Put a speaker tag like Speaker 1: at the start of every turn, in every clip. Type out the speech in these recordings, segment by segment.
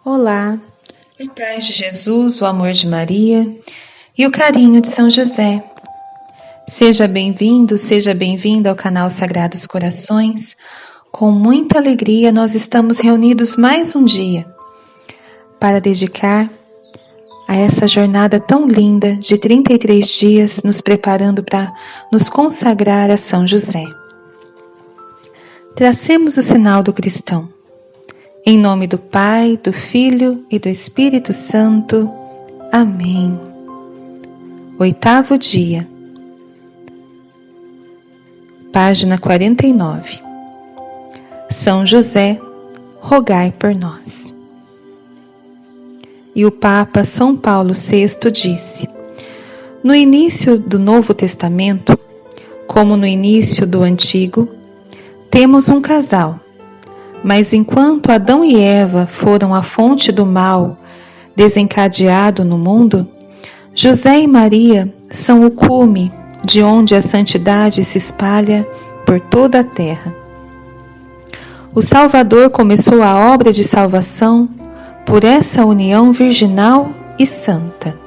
Speaker 1: Olá, a paz de Jesus, o amor de Maria e o carinho de São José. Seja bem-vindo, seja bem-vinda ao canal Sagrados Corações. Com muita alegria nós estamos reunidos mais um dia para dedicar a essa jornada tão linda de 33 dias nos preparando para nos consagrar a São José. Tracemos o sinal do cristão. Em nome do Pai, do Filho e do Espírito Santo. Amém. 8º dia. Página 49. São José, rogai por nós. E o Papa São Paulo VI disse: no início do Novo Testamento, como no início do Antigo, temos um casal. Mas enquanto Adão e Eva foram a fonte do mal desencadeado no mundo, José e Maria são o cume de onde a santidade se espalha por toda a terra. O Salvador começou a obra de salvação por essa união virginal e santa.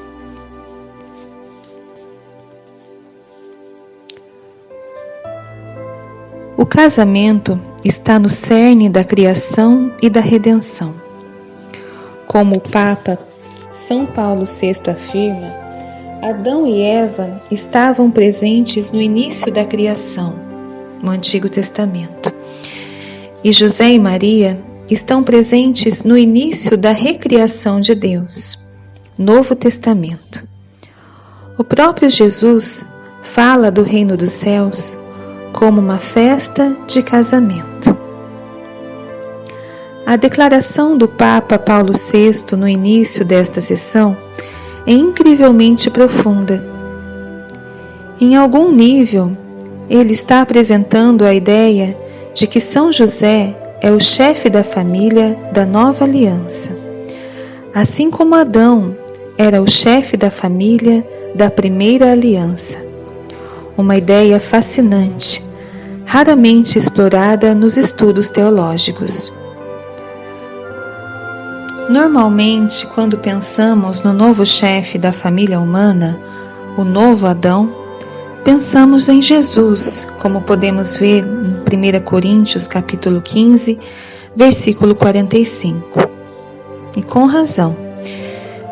Speaker 1: O casamento está no cerne da criação e da redenção. Como o Papa São Paulo VI afirma, Adão e Eva estavam presentes no início da criação, no Antigo Testamento, e José e Maria estão presentes no início da recriação de Deus, Novo Testamento. O próprio Jesus fala do reino dos céus como uma festa de casamento. A declaração do Papa Paulo VI no início desta sessão é incrivelmente profunda. Em algum nível, ele está apresentando a ideia de que São José é o chefe da família da nova aliança, assim como Adão era o chefe da família da primeira aliança. Uma ideia fascinante, raramente explorada nos estudos teológicos. Normalmente, quando pensamos no novo chefe da família humana, o novo Adão, pensamos em Jesus, como podemos ver em 1 Coríntios capítulo 15, versículo 45. E com razão,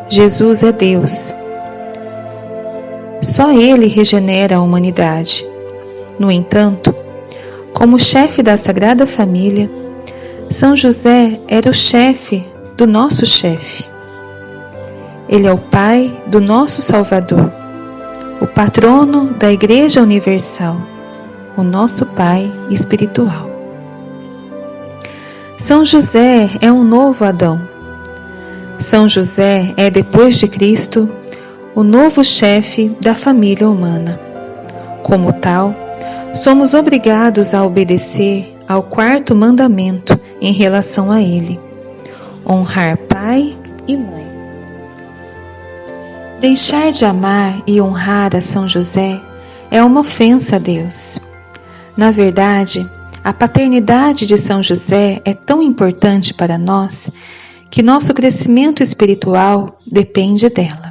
Speaker 1: Jesus é Deus. Só Ele regenera a humanidade. No entanto, como chefe da Sagrada Família, São José era o chefe do nosso chefe. Ele é o pai do nosso Salvador, o patrono da Igreja Universal, o nosso pai espiritual. São José é um novo Adão. São José é, depois de Cristo, o novo chefe da família humana. Como tal, somos obrigados a obedecer ao 4º mandamento em relação a ele: honrar pai e mãe. Deixar de amar e honrar a São José é uma ofensa a Deus. Na verdade, a paternidade de São José é tão importante para nós que nosso crescimento espiritual depende dela.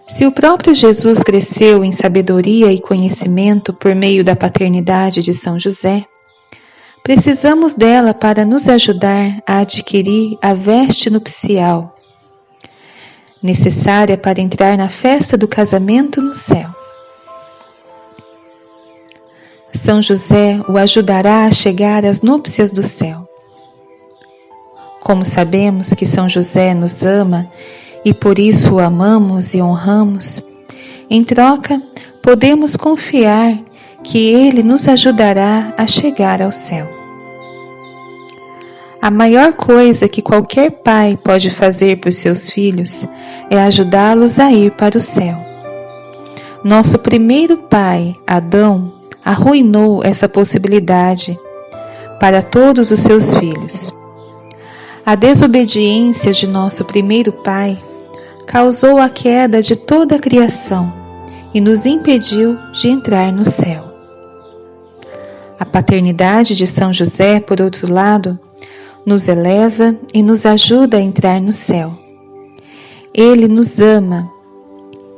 Speaker 1: Se o próprio Jesus cresceu em sabedoria e conhecimento por meio da paternidade de São José, precisamos dela para nos ajudar a adquirir a veste nupcial, necessária para entrar na festa do casamento no céu. São José o ajudará a chegar às núpcias do céu. Como sabemos que São José nos ama e por isso o amamos e honramos, em troca podemos confiar que ele nos ajudará a chegar ao céu. A maior coisa que qualquer pai pode fazer por seus filhos é ajudá-los a ir para o céu. Nosso primeiro pai, Adão, arruinou essa possibilidade para todos os seus filhos. A desobediência de nosso primeiro pai causou a queda de toda a criação e nos impediu de entrar no céu. A paternidade de São José, por outro lado, nos eleva e nos ajuda a entrar no céu. Ele nos ama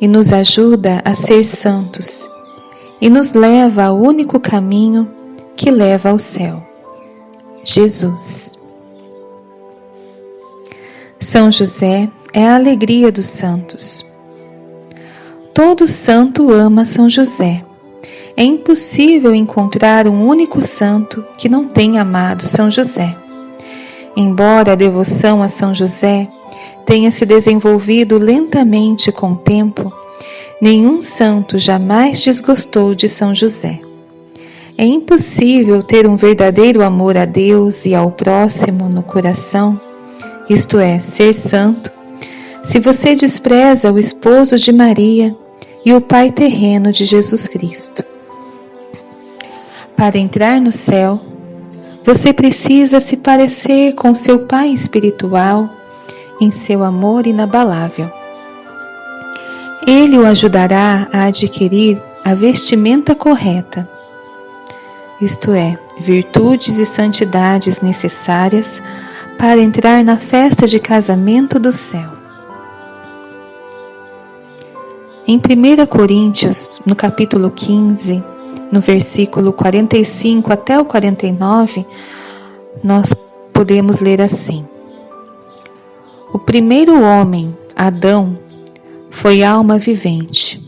Speaker 1: e nos ajuda a ser santos e nos leva ao único caminho que leva ao céu: Jesus. São José é a alegria dos santos. Todo santo ama São José. É impossível encontrar um único santo que não tenha amado São José. Embora a devoção a São José tenha se desenvolvido lentamente com o tempo, nenhum santo jamais desgostou de São José. É impossível ter um verdadeiro amor a Deus e ao próximo no coração, isto é, ser santo, se você despreza o esposo de Maria e o pai terreno de Jesus Cristo. Para entrar no céu, você precisa se parecer com seu pai espiritual em seu amor inabalável. Ele o ajudará a adquirir a vestimenta correta, isto é, virtudes e santidades necessárias para entrar na festa de casamento do céu. Em 1 Coríntios, no capítulo 15, no versículo 45 até o 49, nós podemos ler assim: O primeiro homem, Adão, foi alma vivente.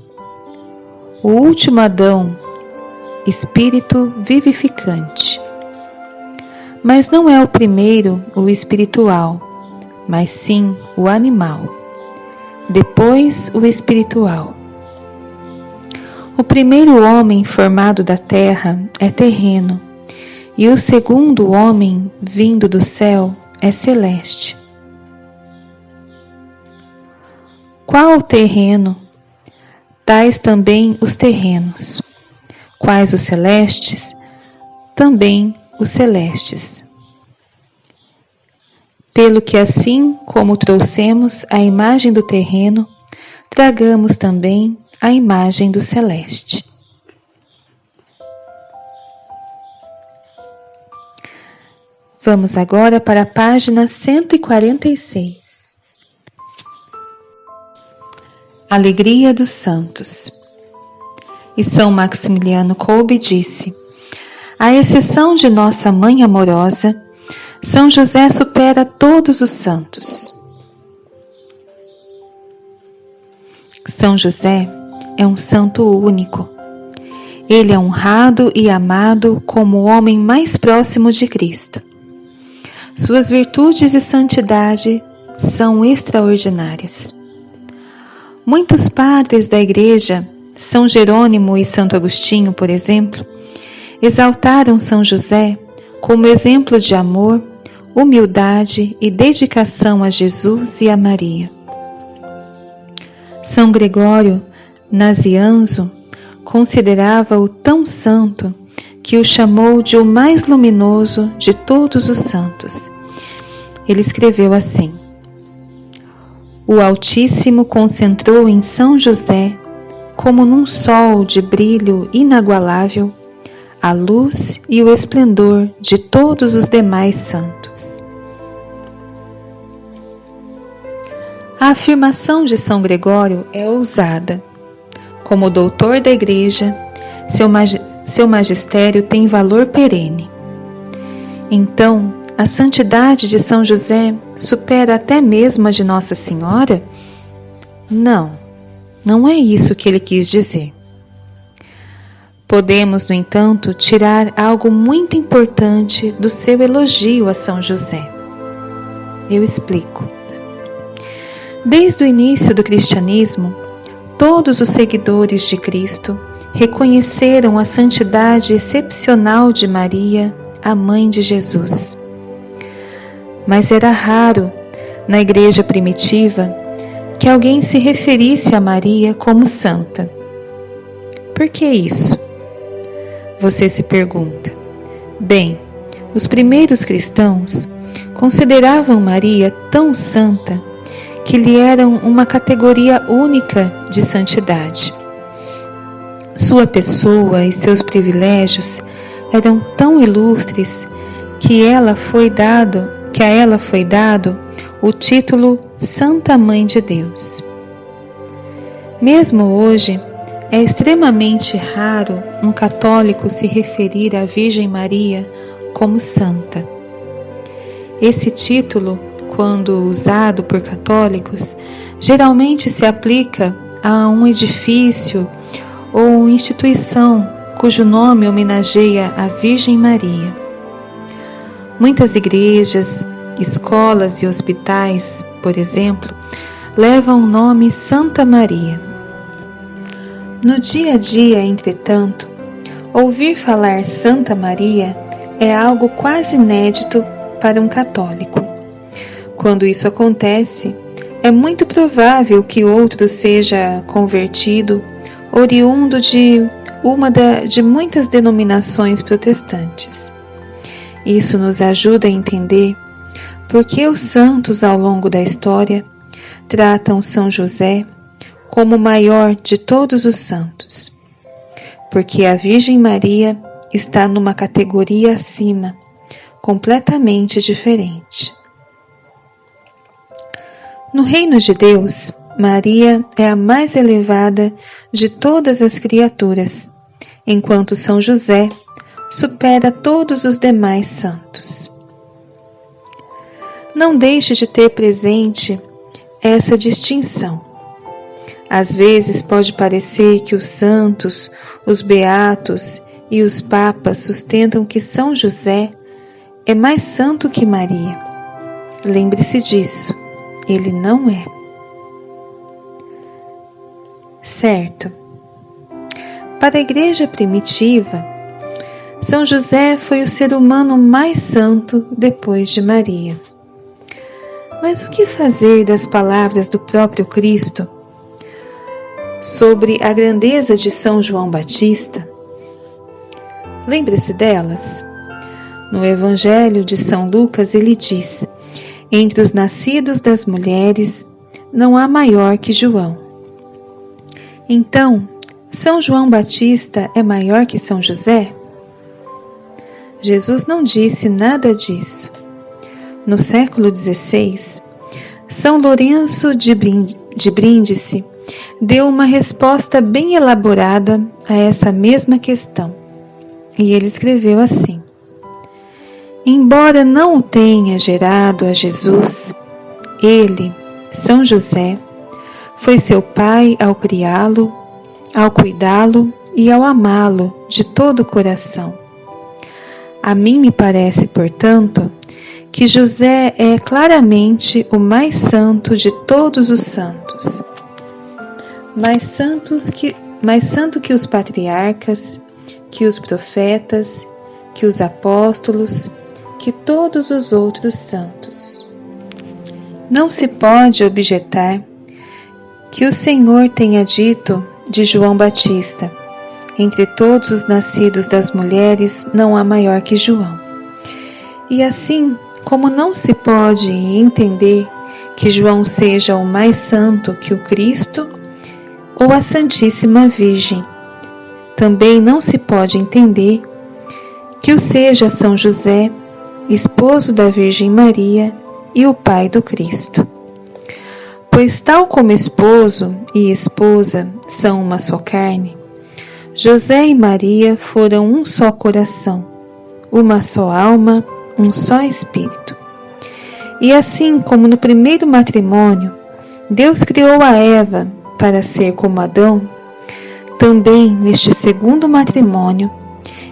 Speaker 1: O último Adão, espírito vivificante. Mas não é o primeiro o espiritual, mas sim o animal. Depois o espiritual. O primeiro homem formado da terra é terreno, e o segundo homem vindo do céu é celeste. Qual o terreno? Tais também os terrenos. Quais os celestes? Também os celestes. Pelo que assim como trouxemos a imagem do terreno, tragamos também a imagem do celeste. Vamos agora para a página 146. Alegria dos Santos. E São Maximiliano Kolbe disse: à exceção de nossa Mãe amorosa, São José supera todos os santos. São José é um santo único. Ele é honrado e amado como o homem mais próximo de Cristo. Suas virtudes e santidade são extraordinárias. Muitos padres da Igreja, São Jerônimo e Santo Agostinho, por exemplo, exaltaram São José como exemplo de amor, humildade e dedicação a Jesus e a Maria. São Gregório Nazianzo considerava-o tão santo que o chamou de o mais luminoso de todos os santos. Ele escreveu assim: o Altíssimo concentrou em São José, como num sol de brilho inagualável, a luz e o esplendor de todos os demais santos. A afirmação de São Gregório é ousada. Como doutor da Igreja, seu magistério tem valor perene. Então, a santidade de São José supera até mesmo a de Nossa Senhora? Não, não é isso que ele quis dizer. Podemos, no entanto, tirar algo muito importante do seu elogio a São José. Eu explico. Desde o início do cristianismo, todos os seguidores de Cristo reconheceram a santidade excepcional de Maria, a mãe de Jesus. Mas era raro, na igreja primitiva, que alguém se referisse a Maria como santa. Por que isso? Você se pergunta. Bem, os primeiros cristãos consideravam Maria tão santa que lhe eram uma categoria única de santidade. Sua pessoa e seus privilégios eram tão ilustres que que a ela foi dado o título Santa Mãe de Deus. Mesmo hoje, é extremamente raro um católico se referir à Virgem Maria como santa. Esse título, quando usado por católicos, geralmente se aplica a um edifício ou instituição cujo nome homenageia a Virgem Maria. Muitas igrejas, escolas e hospitais, por exemplo, levam o nome Santa Maria. No dia a dia, entretanto, ouvir falar Santa Maria é algo quase inédito para um católico. Quando isso acontece, é muito provável que outro seja convertido, oriundo de uma de muitas denominações protestantes. Isso nos ajuda a entender por que os santos ao longo da história tratam São José como o maior de todos os santos. Porque a Virgem Maria está numa categoria acima, completamente diferente. No reino de Deus, Maria é a mais elevada de todas as criaturas, enquanto São José supera todos os demais santos. Não deixe de ter presente essa distinção. Às vezes pode parecer que os santos, os beatos e os papas sustentam que São José é mais santo que Maria. Lembre-se disso, ele não é. Certo. Para a igreja primitiva, São José foi o ser humano mais santo depois de Maria. Mas o que fazer das palavras do próprio Cristo sobre a grandeza de São João Batista? Lembre-se delas. No Evangelho de São Lucas ele diz: entre os nascidos das mulheres não há maior que João. Então, São João Batista é maior que São José? Jesus não disse nada disso. No século XVI, São Lourenço de Brindisi deu uma resposta bem elaborada a essa mesma questão. E ele escreveu assim: embora não o tenha gerado a Jesus, ele, São José, foi seu pai ao criá-lo, ao cuidá-lo e ao amá-lo de todo o coração. A mim me parece, portanto, que José é claramente o mais santo de todos os santos. Mais santo que os patriarcas, que os profetas, que os apóstolos, que todos os outros santos. Não se pode objetar que o Senhor tenha dito de João Batista: entre todos os nascidos das mulheres não há maior que João. E assim como não se pode entender que João seja o mais santo que o Cristo ou a Santíssima Virgem, também não se pode entender que o seja São José, esposo da Virgem Maria e o pai do Cristo. Pois tal como esposo e esposa são uma só carne, José e Maria foram um só coração, uma só alma, um só espírito. E assim como no primeiro matrimônio, Deus criou a Eva para ser como Adão, também neste segundo matrimônio,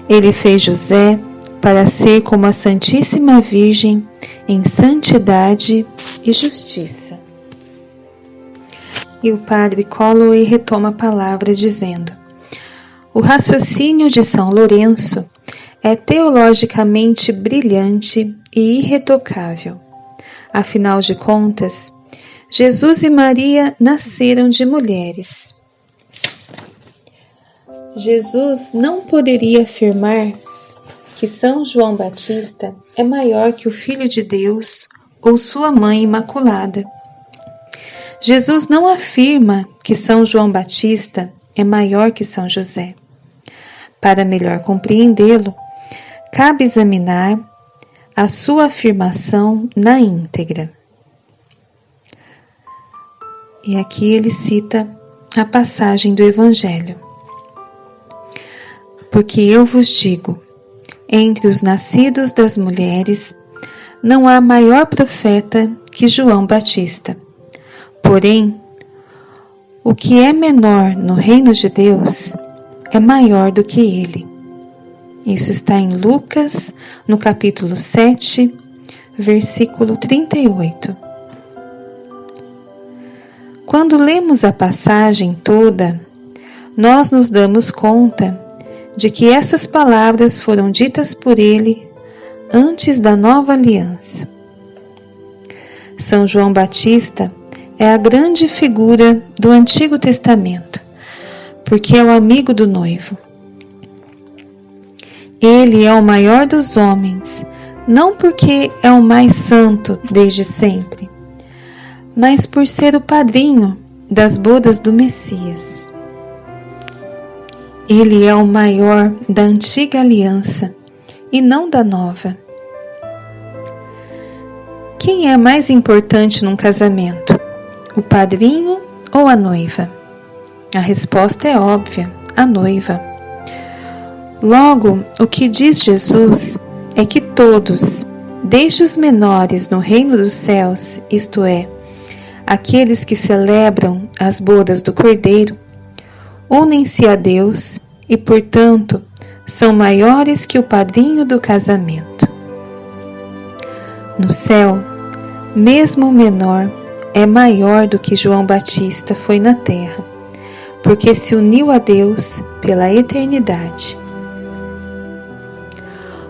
Speaker 1: ele fez José para ser como a Santíssima Virgem em santidade e justiça. E o padre Calloway retoma a palavra dizendo: o raciocínio de São Lourenço é teologicamente brilhante e irretocável. Afinal de contas, Jesus e Maria nasceram de mulheres. Jesus não poderia afirmar que São João Batista é maior que o Filho de Deus ou sua Mãe Imaculada. Jesus não afirma que São João Batista é maior que São José. Para melhor compreendê-lo, cabe examinar a sua afirmação na íntegra. E aqui ele cita a passagem do Evangelho. Porque eu vos digo, entre os nascidos das mulheres, não há maior profeta que João Batista. Porém, o que é menor no reino de Deus é maior do que ele. Isso está em Lucas, no capítulo 7, versículo 38. Quando lemos a passagem toda, nós nos damos conta de que essas palavras foram ditas por ele antes da nova aliança. São João Batista é a grande figura do Antigo Testamento, porque é o amigo do noivo. Ele é o maior dos homens, não porque é o mais santo desde sempre, mas por ser o padrinho das bodas do Messias. Ele é o maior da antiga aliança e não da nova. Quem é mais importante num casamento, o padrinho ou a noiva? A resposta é óbvia, a noiva. Logo, o que diz Jesus é que todos, desde os menores no reino dos céus, isto é, aqueles que celebram as bodas do Cordeiro, unem-se a Deus e, portanto, são maiores que o padrinho do casamento. No céu, mesmo o menor é maior do que João Batista foi na terra, porque se uniu a Deus pela eternidade.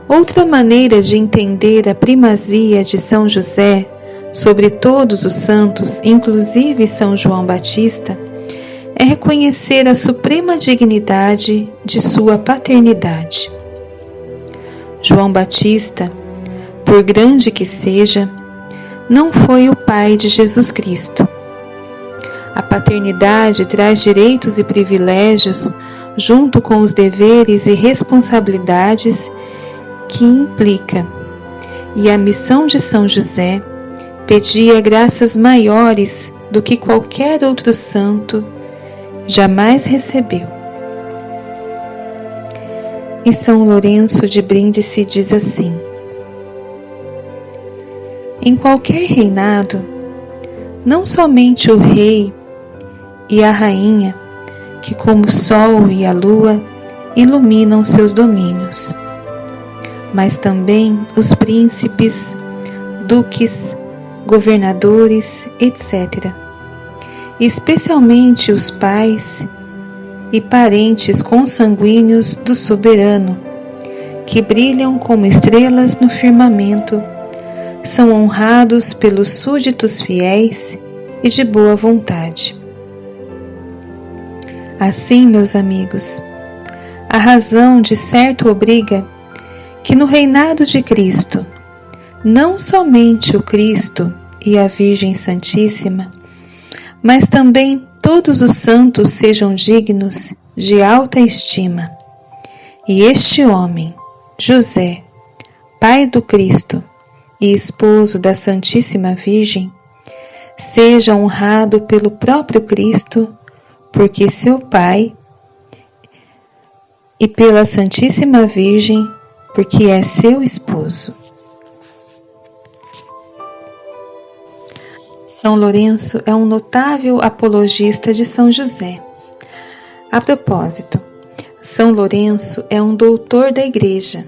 Speaker 1: Outra maneira de entender a primazia de São José sobre todos os santos, inclusive São João Batista, é reconhecer a suprema dignidade de sua paternidade. João Batista, por grande que seja, não foi o pai de Jesus Cristo. A paternidade traz direitos e privilégios junto com os deveres e responsabilidades que implica, e a missão de São José pedia graças maiores do que qualquer outro santo jamais recebeu. E São Lourenço de Brindisi diz assim: em qualquer reinado, não somente o rei e a rainha, que como o sol e a lua iluminam seus domínios, mas também os príncipes, duques, governadores, etc. Especialmente os pais e parentes consanguíneos do soberano, que brilham como estrelas no firmamento, são honrados pelos súditos fiéis e de boa vontade. Assim, meus amigos, a razão de certo obriga que no reinado de Cristo, não somente o Cristo e a Virgem Santíssima, mas também todos os santos sejam dignos de alta estima. E este homem, José, pai do Cristo e esposo da Santíssima Virgem, seja honrado pelo próprio Cristo, porque seu pai, e pela Santíssima Virgem, porque é seu esposo. São Lourenço é um notável apologista de São José. A propósito, São Lourenço é um doutor da Igreja.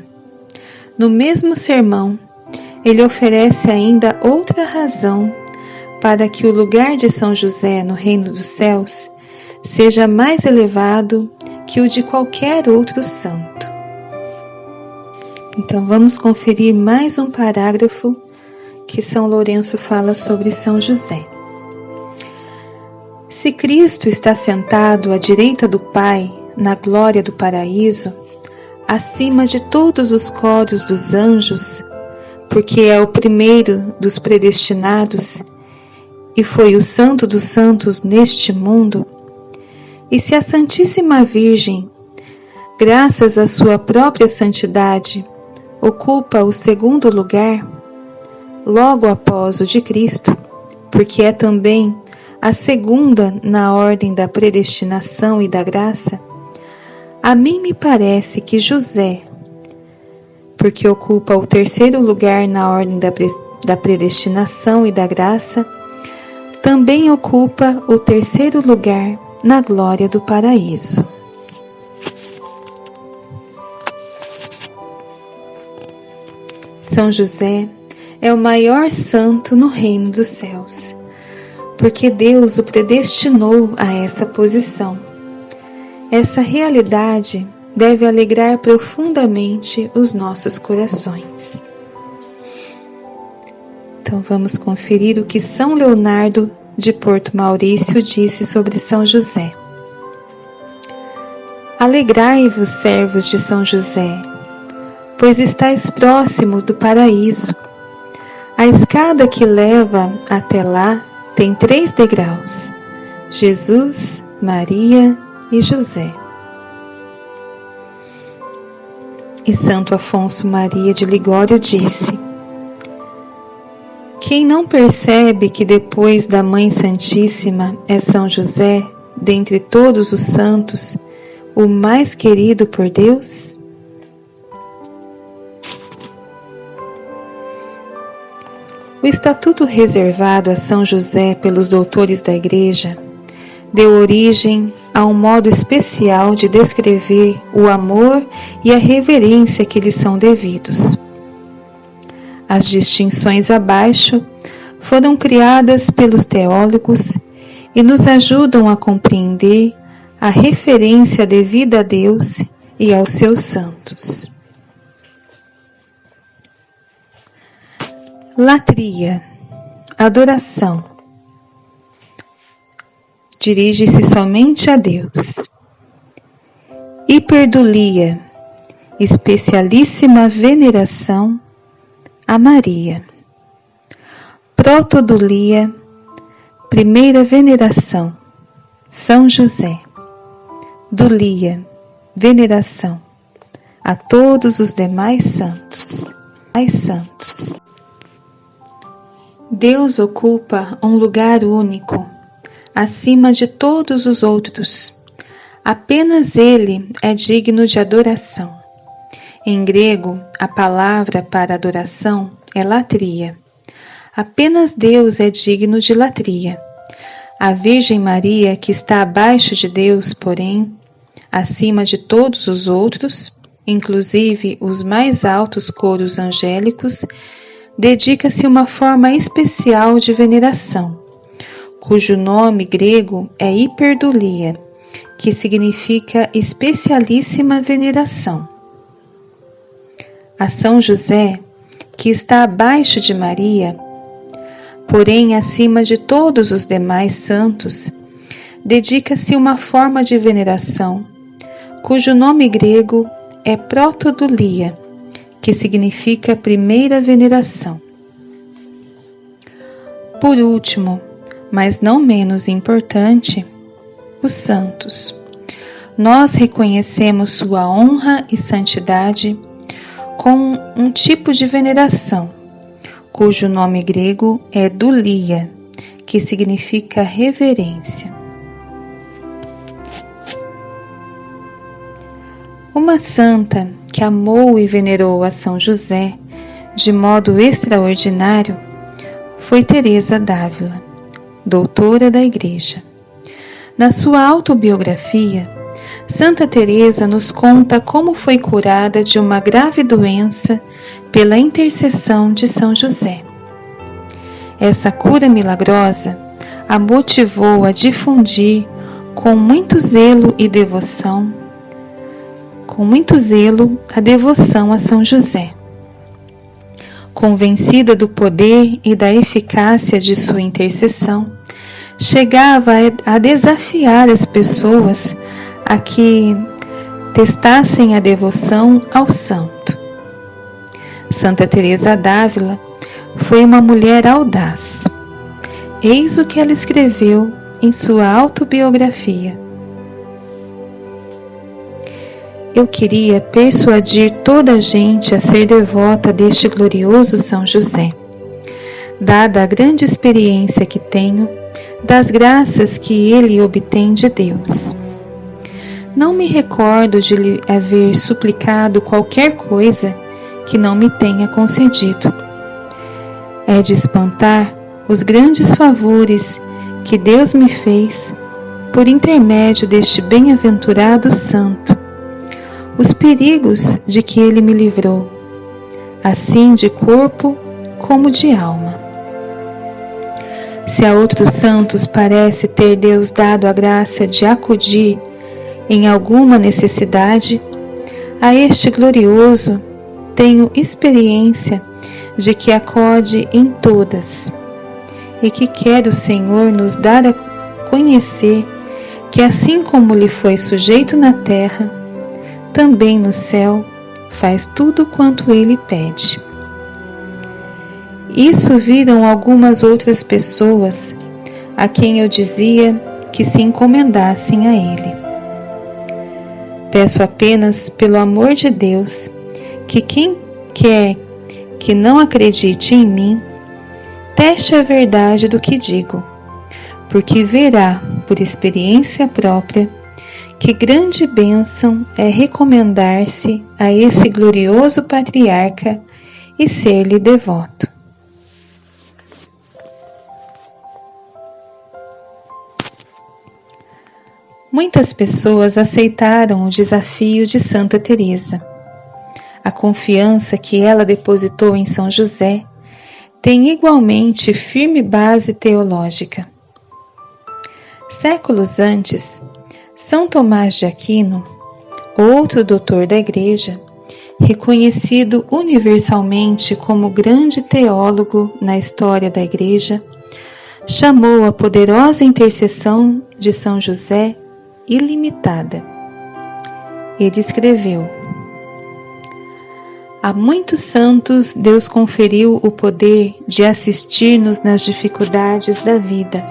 Speaker 1: No mesmo sermão, ele oferece ainda outra razão para que o lugar de São José no reino dos céus seja mais elevado que o de qualquer outro santo. Então vamos conferir mais um parágrafo que São Lourenço fala sobre São José. Se Cristo está sentado à direita do Pai, na glória do paraíso, acima de todos os coros dos anjos, porque é o primeiro dos predestinados e foi o santo dos santos neste mundo, e se a Santíssima Virgem, graças à sua própria santidade, ocupa o segundo lugar, logo após o de Cristo, porque é também a segunda na ordem da predestinação e da graça, a mim me parece que José, porque ocupa o terceiro lugar na ordem da predestinação e da graça, também ocupa o terceiro lugar na glória do paraíso. São José é o maior santo no reino dos céus, porque Deus o predestinou a essa posição. Essa realidade deve alegrar profundamente os nossos corações. Então vamos conferir o que São Leonardo de Porto Maurício disse sobre São José. Alegrai-vos, servos de São José, pois estáis próximos do paraíso. A escada que leva até lá tem 3 degraus: Jesus, Maria e José. E Santo Afonso Maria de Ligório disse: quem não percebe que depois da Mãe Santíssima é São José, dentre todos os santos, o mais querido por Deus? O estatuto reservado a São José pelos doutores da Igreja deu origem a um modo especial de descrever o amor e a reverência que lhe são devidos. As distinções abaixo foram criadas pelos teólogos e nos ajudam a compreender a referência devida a Deus e aos seus santos. Latria, adoração. Dirige-se somente a Deus. Hiperdulia, especialíssima veneração a Maria. Protodulia, primeira veneração, São José. Dulia, veneração a todos os demais santos. Deus ocupa um lugar único, acima de todos os outros. Apenas Ele é digno de adoração. Em grego, a palavra para adoração é latria. Apenas Deus é digno de latria. A Virgem Maria, que está abaixo de Deus, porém, acima de todos os outros, inclusive os mais altos coros angélicos, dedica-se uma forma especial de veneração, cujo nome grego é hiperdulia, que significa especialíssima veneração. A São José, que está abaixo de Maria, porém acima de todos os demais santos, dedica-se uma forma de veneração, cujo nome grego é protodulia, que significa primeira veneração. Por último, mas não menos importante, os santos. Nós reconhecemos sua honra e santidade com um tipo de veneração, cujo nome grego é dulia, que significa reverência. Uma santa que amou e venerou a São José de modo extraordinário foi Teresa d'Ávila, doutora da Igreja. Na sua autobiografia, Santa Teresa nos conta como foi curada de uma grave doença pela intercessão de São José. Essa cura milagrosa a motivou a difundir com muito zelo a devoção a São José. Convencida do poder e da eficácia de sua intercessão, chegava a desafiar as pessoas a que testassem a devoção ao santo. Santa Teresa d'Ávila foi uma mulher audaz. Eis o que ela escreveu em sua autobiografia. eu queria persuadir toda a gente a ser devota deste glorioso São José, dada a grande experiência que tenho das graças que ele obtém de Deus. Não me recordo de lhe haver suplicado qualquer coisa que não me tenha concedido. É de espantar os grandes favores que Deus me fez por intermédio deste bem-aventurado santo, os perigos de que ele me livrou, assim de corpo como de alma. Se a outros santos parece ter Deus dado a graça de acudir em alguma necessidade, a este glorioso tenho experiência de que acode em todas, e que quer o Senhor nos dar a conhecer que assim como lhe foi sujeito na terra, também no céu faz tudo quanto ele pede. Isso viram algumas outras pessoas a quem eu dizia que se encomendassem a ele. Peço apenas, pelo amor de Deus, que quem quer que não acredite em mim, teste a verdade do que digo, porque verá, por experiência própria, que grande bênção é recomendar-se a esse glorioso patriarca e ser-lhe devoto. Muitas pessoas aceitaram o desafio de Santa Teresa. A confiança que ela depositou em São José tem igualmente firme base teológica. Séculos antes, São Tomás de Aquino, outro doutor da Igreja, reconhecido universalmente como grande teólogo na história da Igreja, chamou a poderosa intercessão de São José ilimitada. Ele escreveu: a muitos santos Deus conferiu o poder de assistir-nos nas dificuldades da vida,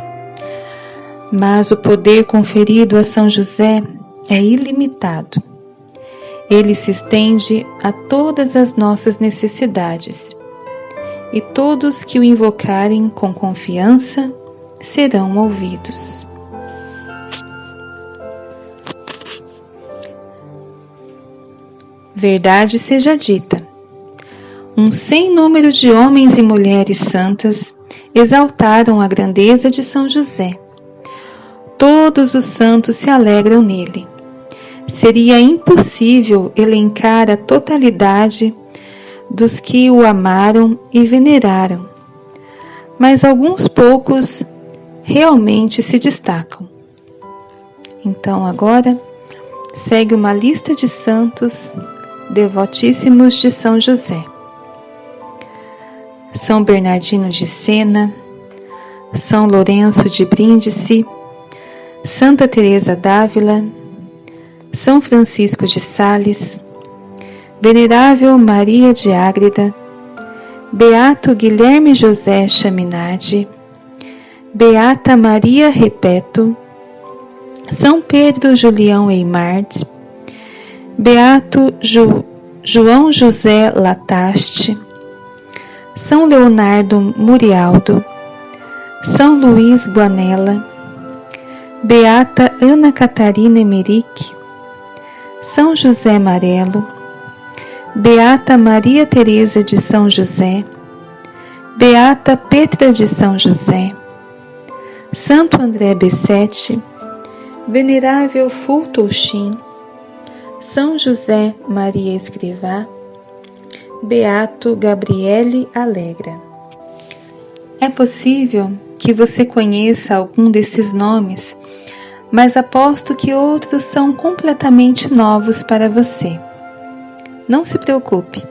Speaker 1: mas o poder conferido a São José é ilimitado. Ele se estende a todas as nossas necessidades, e todos que o invocarem com confiança serão ouvidos. Verdade seja dita, um sem número de homens e mulheres santas exaltaram a grandeza de São José. Todos os santos se alegram nele. Seria impossível elencar a totalidade dos que o amaram e veneraram, mas alguns poucos realmente se destacam. Então agora segue uma lista de santos devotíssimos de São José: São Bernardino de Sena, São Lourenço de Brindisi, Santa Teresa d'Ávila, São Francisco de Sales, Venerável Maria de Ágreda, Beato Guilherme José Chaminade, Beata Maria Repeto, São Pedro Julião Eymard, Beato João José Lataste, São Leonardo Murialdo, São Luís Guanella, Beata Ana Catarina Emerick, São José Marelo, Beata Maria Teresa de São José, Beata Petra de São José, Santo André Bessete, Venerável Fultouchin, São José Maria Escrivá, Beato Gabriele Alegra. É possível que você conheça algum desses nomes, mas aposto que outros são completamente novos para você. Não se preocupe,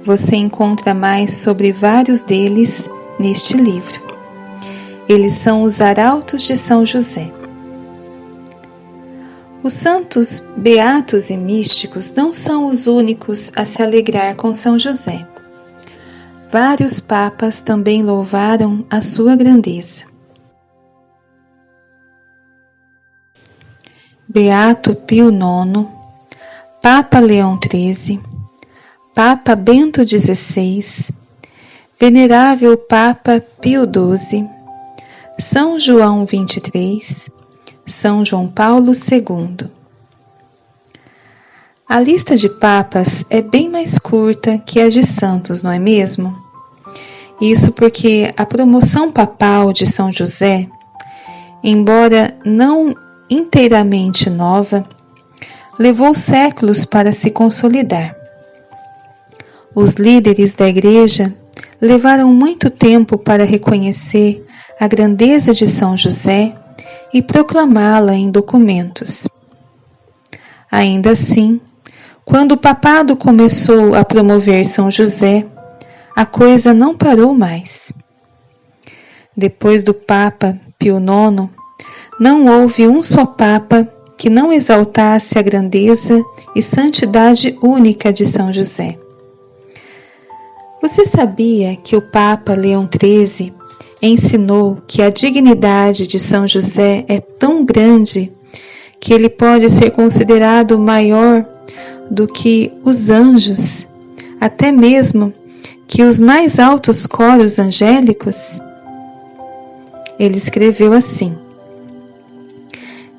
Speaker 1: você encontra mais sobre vários deles neste livro. Eles são os arautos de São José. Os santos beatos e místicos não são os únicos a se alegrar com São José. Vários papas também louvaram a sua grandeza. Beato Pio IX, Papa Leão XIII, Papa Bento XVI, Venerável Papa Pio XII, São João XXIII, São João Paulo II. A lista de papas é bem mais curta que a de santos, não é mesmo? Isso porque a promoção papal de São José, embora não inteiramente nova, levou séculos para se consolidar. Os líderes da Igreja levaram muito tempo para reconhecer a grandeza de São José e proclamá-la em documentos. Ainda assim, quando o papado começou a promover São José, a coisa não parou mais. Depois do Papa Pio IX, não houve um só Papa que não exaltasse a grandeza e santidade única de São José. Você sabia que o Papa Leão XIII ensinou que a dignidade de São José é tão grande que ele pode ser considerado maior do que os anjos, até mesmo que os mais altos coros angélicos? Ele escreveu assim: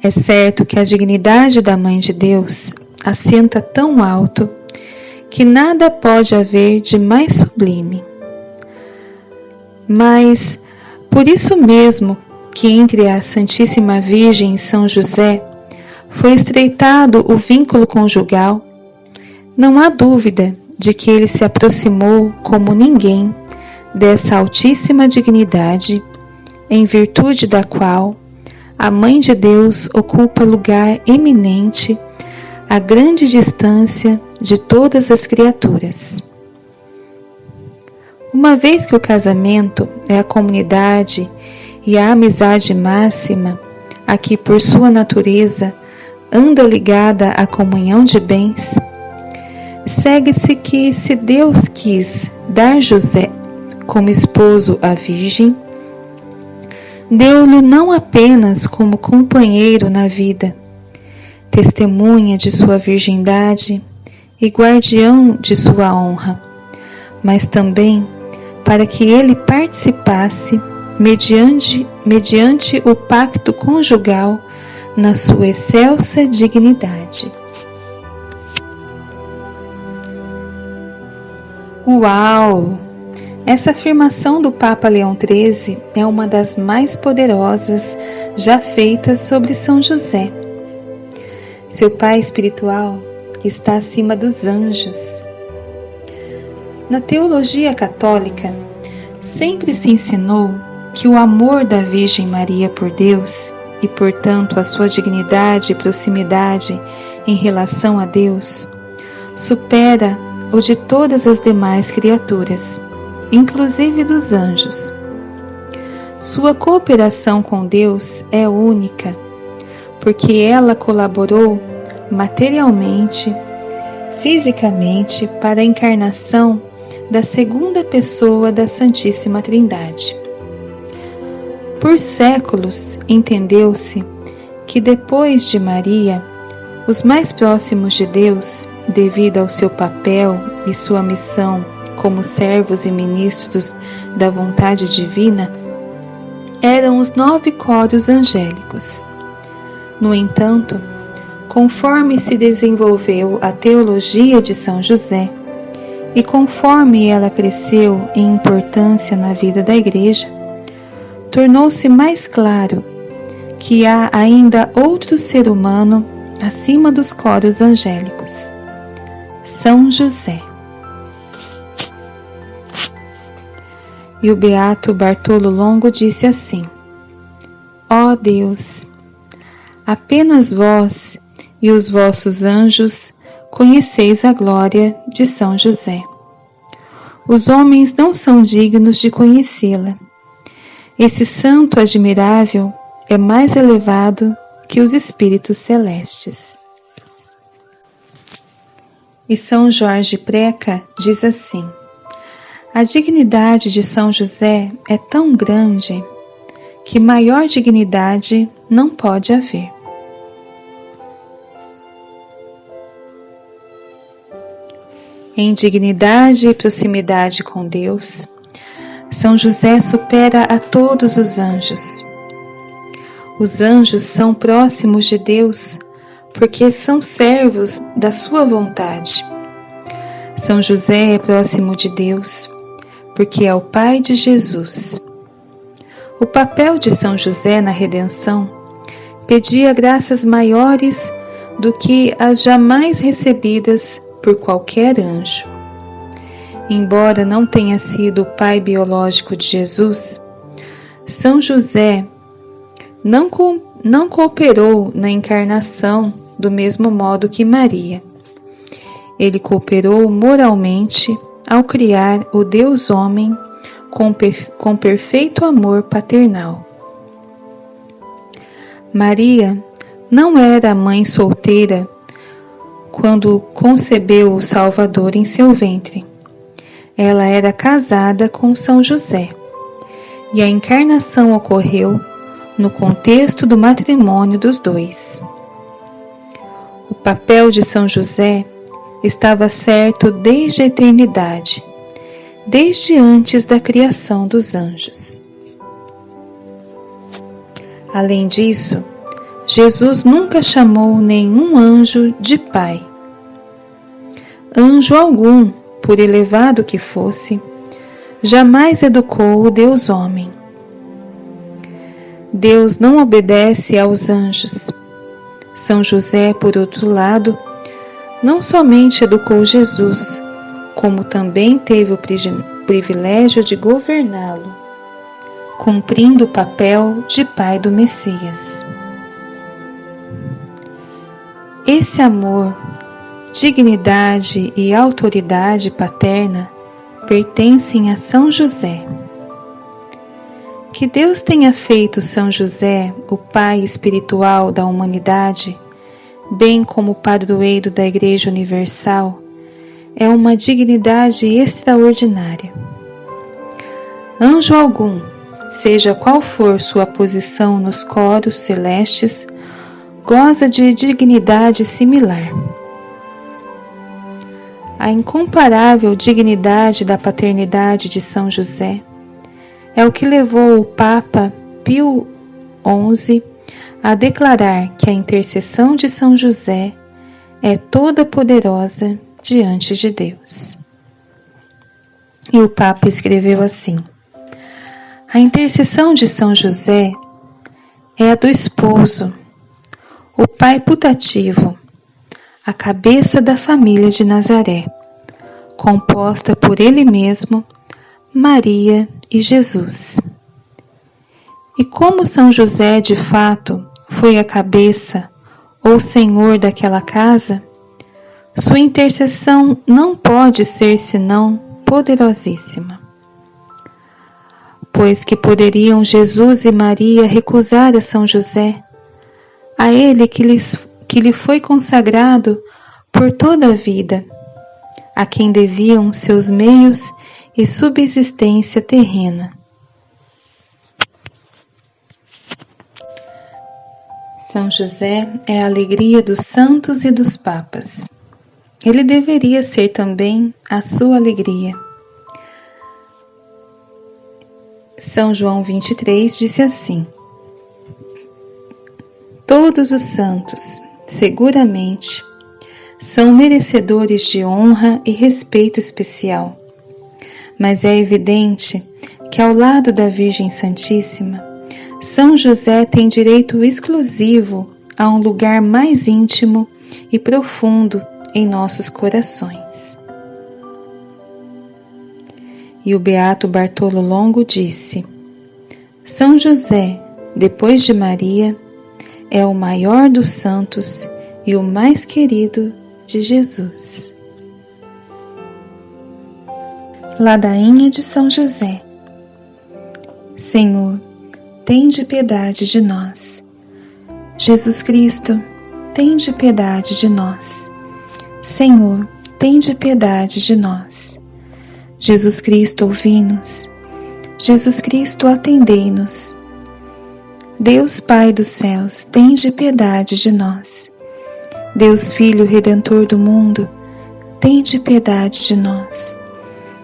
Speaker 1: é certo que a dignidade da Mãe de Deus assenta tão alto que nada pode haver de mais sublime. Mas, por isso mesmo que entre a Santíssima Virgem e São José foi estreitado o vínculo conjugal, não há dúvida de que ele se aproximou como ninguém dessa altíssima dignidade, em virtude da qual a Mãe de Deus ocupa lugar eminente a grande distância de todas as criaturas. Uma vez que o casamento é a comunidade e a amizade máxima, a que por sua natureza anda ligada à comunhão de bens, segue-se que, se Deus quis dar José como esposo à Virgem, deu-lhe não apenas como companheiro na vida, testemunha de sua virgindade e guardião de sua honra, mas também para que ele participasse, mediante o pacto conjugal, na sua excelsa dignidade. Uau! Essa afirmação do Papa Leão XIII é uma das mais poderosas já feitas sobre São José, seu pai espiritual que está acima dos anjos. Na teologia católica, sempre se ensinou que o amor da Virgem Maria por Deus, e portanto a sua dignidade e proximidade em relação a Deus, supera o de todas as demais criaturas, inclusive dos anjos. Sua cooperação com Deus é única, porque ela colaborou materialmente, fisicamente, para a encarnação da segunda pessoa da Santíssima Trindade. Por séculos, entendeu-se que depois de Maria, os mais próximos de Deus, devido ao seu papel e sua missão como servos e ministros da vontade divina, eram os 9 coros angélicos. No entanto, conforme se desenvolveu a teologia de São José, e conforme ela cresceu em importância na vida da Igreja, tornou-se mais claro que há ainda outro ser humano acima dos coros angélicos: São José. E o beato Bartolo Longo disse assim: ó Deus, apenas vós e os vossos anjos conheceis a glória de São José. Os homens não são dignos de conhecê-la. Esse santo admirável é mais elevado que os espíritos celestes. E São Jorge Preca diz assim: a dignidade de São José é tão grande que maior dignidade não pode haver. Em dignidade e proximidade com Deus, São José supera a todos os anjos. Os anjos são próximos de Deus porque são servos da sua vontade. São José é próximo de Deus porque é o pai de Jesus. O papel de São José na redenção pedia graças maiores do que as jamais recebidas por qualquer anjo. Embora não tenha sido o pai biológico de Jesus, São José não cooperou na encarnação do mesmo modo que Maria. Ele cooperou moralmente ao criar o Deus homem com perfeito amor paternal. Maria não era mãe solteira quando concebeu o Salvador em seu ventre. Ela era casada com São José, e a encarnação ocorreu no contexto do matrimônio dos dois. O papel de São José estava certo desde a eternidade, desde antes da criação dos anjos. Além disso, Jesus nunca chamou nenhum anjo de pai. Anjo algum, por elevado que fosse, jamais educou o Deus homem. Deus não obedece aos anjos. São José, por outro lado, não somente educou Jesus, como também teve o privilégio de governá-lo, cumprindo o papel de pai do Messias. Esse amor, dignidade e autoridade paterna pertencem a São José. Que Deus tenha feito São José o pai espiritual da humanidade, bem como padroeiro da Igreja Universal, é uma dignidade extraordinária. Anjo algum, seja qual for sua posição nos coros celestes, goza de dignidade similar. A incomparável dignidade da paternidade de São José é o que levou o Papa Pio XI a declarar que a intercessão de São José é toda poderosa diante de Deus. E o Papa escreveu assim: a intercessão de São José é a do esposo, o pai putativo, a cabeça da família de Nazaré, composta por ele mesmo, Maria e Jesus. E como São José de fato foi a cabeça ou senhor daquela casa, sua intercessão não pode ser senão poderosíssima. Pois que poderiam Jesus e Maria recusar a São José, a ele que lhe foi consagrado por toda a vida, a quem deviam seus meios e subsistência terrena. São José é a alegria dos santos e dos papas. Ele deveria ser também a sua alegria. São João 23 disse assim: todos os santos, seguramente, são merecedores de honra e respeito especial, mas é evidente que ao lado da Virgem Santíssima, São José tem direito exclusivo a um lugar mais íntimo e profundo em nossos corações. E o beato Bartolo Longo disse: São José, depois de Maria, é o maior dos santos e o mais querido de Jesus. Ladainha de São José. Senhor, tende piedade de nós. Jesus Cristo, tende piedade de nós. Senhor, tende piedade de nós. Jesus Cristo, ouvi-nos. Jesus Cristo, atendei-nos. Deus Pai dos céus, tende piedade de nós. Deus Filho Redentor do mundo, tende piedade de nós.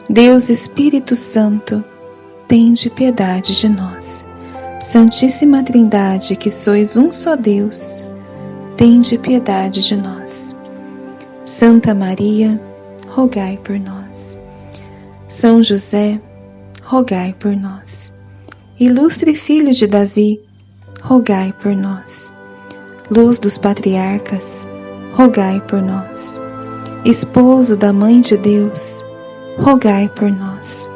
Speaker 1: Deus Espírito Santo, tende piedade de nós. Santíssima Trindade, que sois um só Deus, tende piedade de nós. Santa Maria, rogai por nós. São José, rogai por nós. Ilustre Filho de Davi, rogai por nós. Luz dos patriarcas, rogai por nós. Esposo da Mãe de Deus, rogai por nós.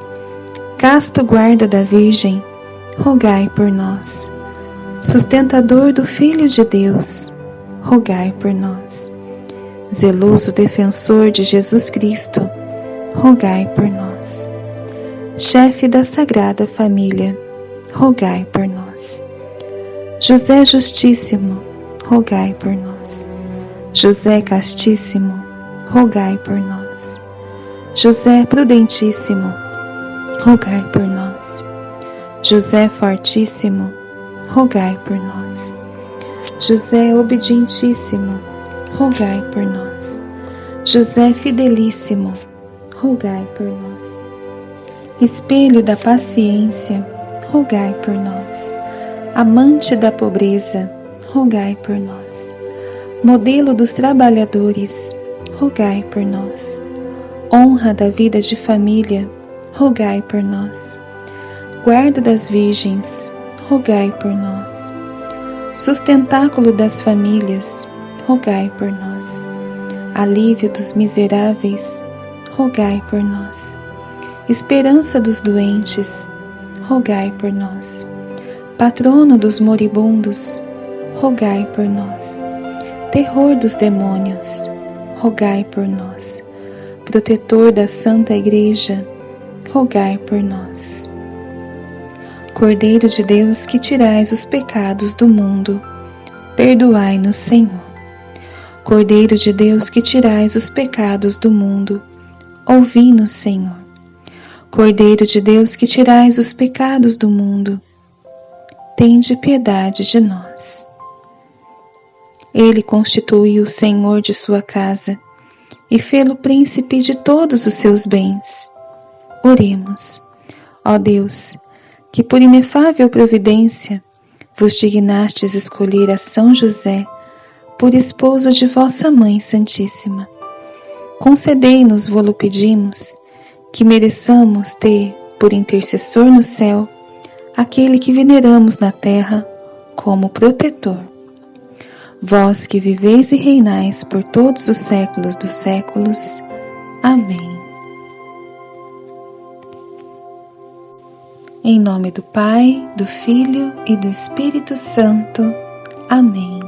Speaker 1: Casto guarda da Virgem, rogai por nós. Sustentador do Filho de Deus, rogai por nós. Zeloso defensor de Jesus Cristo, rogai por nós. Chefe da Sagrada Família, rogai por nós. José Justíssimo, rogai por nós. José Castíssimo, rogai por nós. José Prudentíssimo, rogai por nós. José Fortíssimo, rogai por nós. José Obedientíssimo, rogai por nós. José Fidelíssimo, rogai por nós. Espelho da paciência, rogai por nós. Amante da pobreza, rogai por nós. Modelo dos trabalhadores, rogai por nós. Honra da vida de família, rogai por nós. Guarda das virgens, rogai por nós. Sustentáculo das famílias, rogai por nós. Alívio dos miseráveis, rogai por nós. Esperança dos doentes, rogai por nós. Patrono dos moribundos, rogai por nós. Terror dos demônios, rogai por nós. Protetor da Santa Igreja, rogai por nós. Cordeiro de Deus, que tirais os pecados do mundo, perdoai-nos, Senhor. Cordeiro de Deus, que tirais os pecados do mundo, ouvi-nos, Senhor. Cordeiro de Deus, que tirais os pecados do mundo, tende piedade de nós. Ele constituiu o Senhor de sua casa e fê-lo príncipe de todos os seus bens. Oremos. Ó Deus, que por inefável providência vos dignastes escolher a São José por esposo de vossa Mãe Santíssima, concedei-nos, vô-lo pedimos, que mereçamos ter por intercessor no céu aquele que veneramos na terra como protetor. Vós que viveis e reinais por todos os séculos dos séculos. Amém. Em nome do Pai, do Filho e do Espírito Santo. Amém.